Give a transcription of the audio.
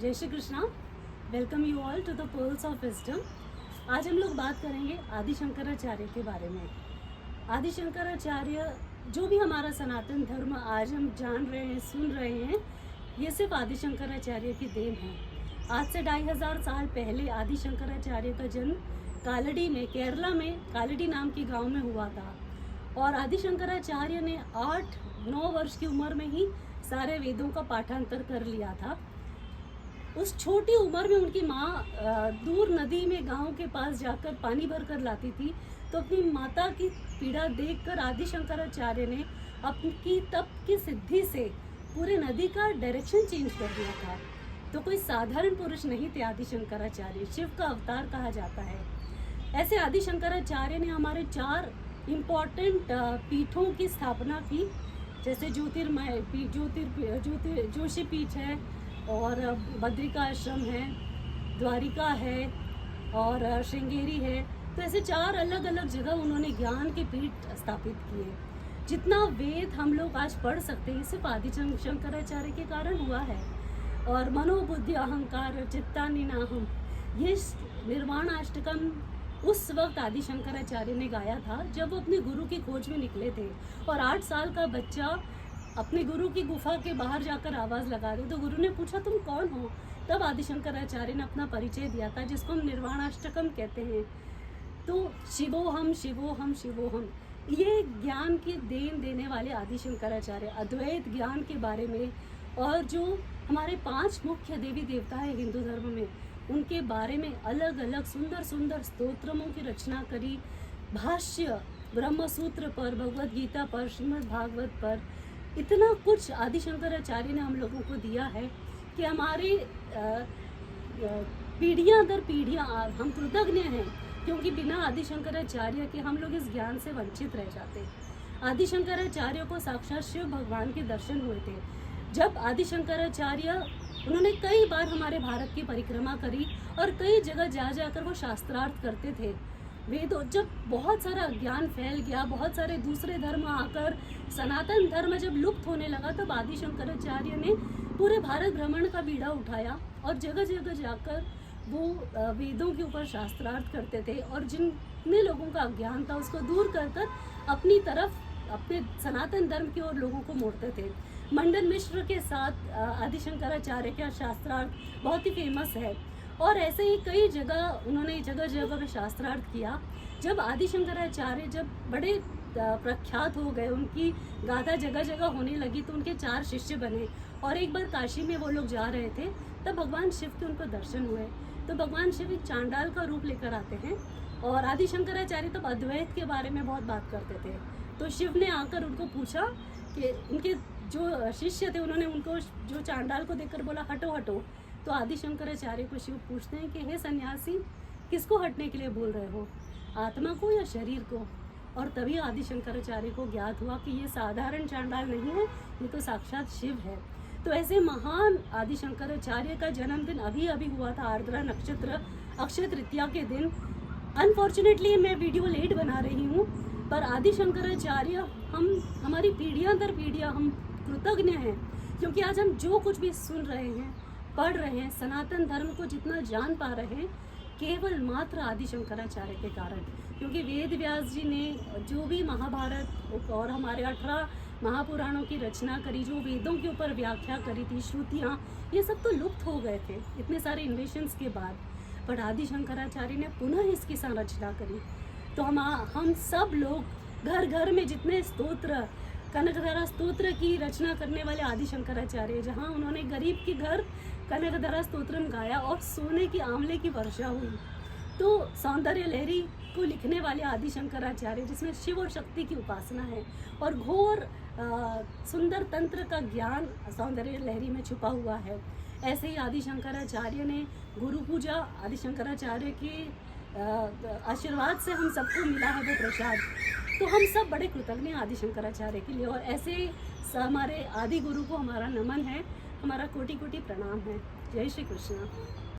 जय Shri Krishna. Welcome you all to the pearls of wisdom. आज हम लोग बात करेंगे आदि शंकराचार्य के बारे में। आदि शंकराचार्य जो भी हमारा सनातन धर्म आज हम जान रहे हैं, सुन रहे हैं, ये सिर्फ आदि शंकराचार्य की देन है। आज से 2500 साल पहले आदि शंकराचार्य का जन्म कालड़ी में, केरला में कालड़ी नाम के गांव में हुआ था। और आदि शंकराचार्य ने 8-9 वर्ष की उम्र में ही सारे वेदों का पाठांतर कर लिया था। उस छोटी उम्र में उनकी माँ दूर नदी में गांव के पास जाकर पानी भर कर लाती थी, तो अपनी माता की पीड़ा देखकर आदि शंकराचार्य ने अपनी तप की सिद्धि से पूरे नदी का डायरेक्शन चेंज कर दिया था। तो कोई साधारण पुरुष नहीं थे आदि शंकराचार्य, शिव का अवतार कहा जाता है। ऐसे आदि शंकराचार्य ने हमारे 4 इम्पॉर्टेंट पीठों की स्थापना की, जैसे ज्योतिर्मय जोशी पीठ है, और बद्रिका आश्रम है, द्वारिका है और श्रृंगेरी है। तो ऐसे 4 अलग अलग जगह उन्होंने ज्ञान के पीठ स्थापित किए। जितना वेद हम लोग आज पढ़ सकते हैं सिर्फ आदि शंकराचार्य के कारण हुआ है। और मनोबुद्धि अहंकार चित्तानिनाहम, ये निर्वाणाष्टकम उस वक्त आदि शंकराचार्य ने गाया था जब वो अपने गुरु की खोज में निकले थे। और 8 साल का बच्चा अपने गुरु की गुफा के बाहर जाकर आवाज़ लगा रहे, तो गुरु ने पूछा तुम कौन हो? तब आदि शंकराचार्य ने अपना परिचय दिया था, जिसको हम निर्वाणाष्टकम कहते हैं। तो शिवोहम शिवोहम शिवोहम, ये ज्ञान की देन देने वाले आदि शंकराचार्य अद्वैत ज्ञान के बारे में, और जो हमारे 5 मुख्य देवी देवता है हिंदू धर्म में, उनके बारे में अलग अलग सुंदर सुंदर स्तोत्रमों की रचना करी। भाष्य ब्रह्मसूत्र पर, भगवद गीता पर, श्रीमद् भागवत पर, इतना कुछ आदि शंकराचार्य ने हम लोगों को दिया है कि हमारे पीढ़ियाँ दर पीढ़ियाँ हम कृतज्ञ हैं, क्योंकि बिना आदि शंकराचार्य के हम लोग इस ज्ञान से वंचित रह जाते। आदि शंकराचार्य को साक्षात शिव भगवान के दर्शन हुए थे। जब आदि शंकराचार्य उन्होंने कई बार हमारे भारत की परिक्रमा करी और कई जगह जा जाकर वो शास्त्रार्थ करते थे। वेदों, जब बहुत सारा ज्ञान फैल गया, बहुत सारे दूसरे धर्म आकर सनातन धर्म जब लुप्त होने लगा, तब आदि शंकराचार्य ने पूरे भारत भ्रमण का बीड़ा उठाया और जगह जगह जाकर वो वेदों के ऊपर शास्त्रार्थ करते थे, और जितने लोगों का अज्ञान था उसको दूर कर कर अपनी तरफ, अपने सनातन धर्म की ओर लोगों को मोड़ते थे। मंडन मिश्र के साथ आदि शंकराचार्य का शास्त्रार्थ बहुत ही फेमस है। और ऐसे ही कई जगह उन्होंने जगह जगह पे शास्त्रार्थ किया। जब आदि शंकराचार्य जब बड़े प्रख्यात हो गए, उनकी गाथा जगह जगह होने लगी, तो उनके 4 शिष्य बने। और एक बार काशी में वो लोग जा रहे थे, तब भगवान शिव के उनको दर्शन हुए। तो भगवान शिव एक चांडाल का रूप लेकर आते हैं, और आदि शंकराचार्य तब अद्वैत के बारे में बहुत बात करते थे। तो शिव ने आकर उनको पूछा कि उनके जो शिष्य थे, उन्होंने उनको जो चांडाल को देखकर बोला हटो हटो। तो आदि शंकराचार्य को शिव पूछते हैं कि हे सन्यासी, किसको हटने के लिए बोल रहे हो, आत्मा को या शरीर को? और तभी आदि शंकराचार्य को ज्ञात हुआ कि ये साधारण चांडाल नहीं है, ये तो साक्षात शिव है। तो ऐसे महान आदि शंकराचार्य का जन्मदिन अभी अभी हुआ था, आर्द्रा नक्षत्र अक्षय तृतीया के दिन। अनफॉर्चुनेटली मैं वीडियो लेट बना रही हूँ, पर आदि शंकराचार्य हमारी पीढ़ियाँ दर पीढ़ियाँ हम कृतज्ञ हैं, क्योंकि आज हम जो कुछ भी सुन रहे हैं, पढ़ रहे हैं, सनातन धर्म को जितना जान पा रहे हैं, केवल मात्र आदि शंकराचार्य के कारण। क्योंकि वेद व्यास जी ने जो भी महाभारत और हमारे 18 महापुराणों की रचना करी, जो वेदों के ऊपर व्याख्या करी थी, श्रुतियाँ, ये सब तो लुप्त हो गए थे इतने सारे इन्वेशंस के बाद। पर आदि शंकराचार्य ने पुनः इसकी संरचना करी। तो हम सब लोग घर घर में जितने स्तोत्र, कनकधारा स्तोत्र की रचना करने वाले आदि शंकराचार्य, जहाँ उन्होंने गरीब के घर कनकधारा स्तोत्रम गाया और सोने की आंवले की वर्षा हुई। तो सौंदर्य लहरी को लिखने वाले आदि शंकराचार्य, जिसमें शिव और शक्ति की उपासना है, और घोर सुंदर तंत्र का ज्ञान सौंदर्य लहरी में छुपा हुआ है। ऐसे ही आदि शंकराचार्य ने गुरु पूजा, आदि शंकराचार्य के आशीर्वाद से हम सबको मिला है वो प्रसाद। तो हम सब बड़े कृतज्ञ हैं आदि शंकराचार्य के लिए, और ऐसे हमारे आदि गुरु को हमारा नमन है, हमारा कोटि कोटि प्रणाम है। जय श्री कृष्ण।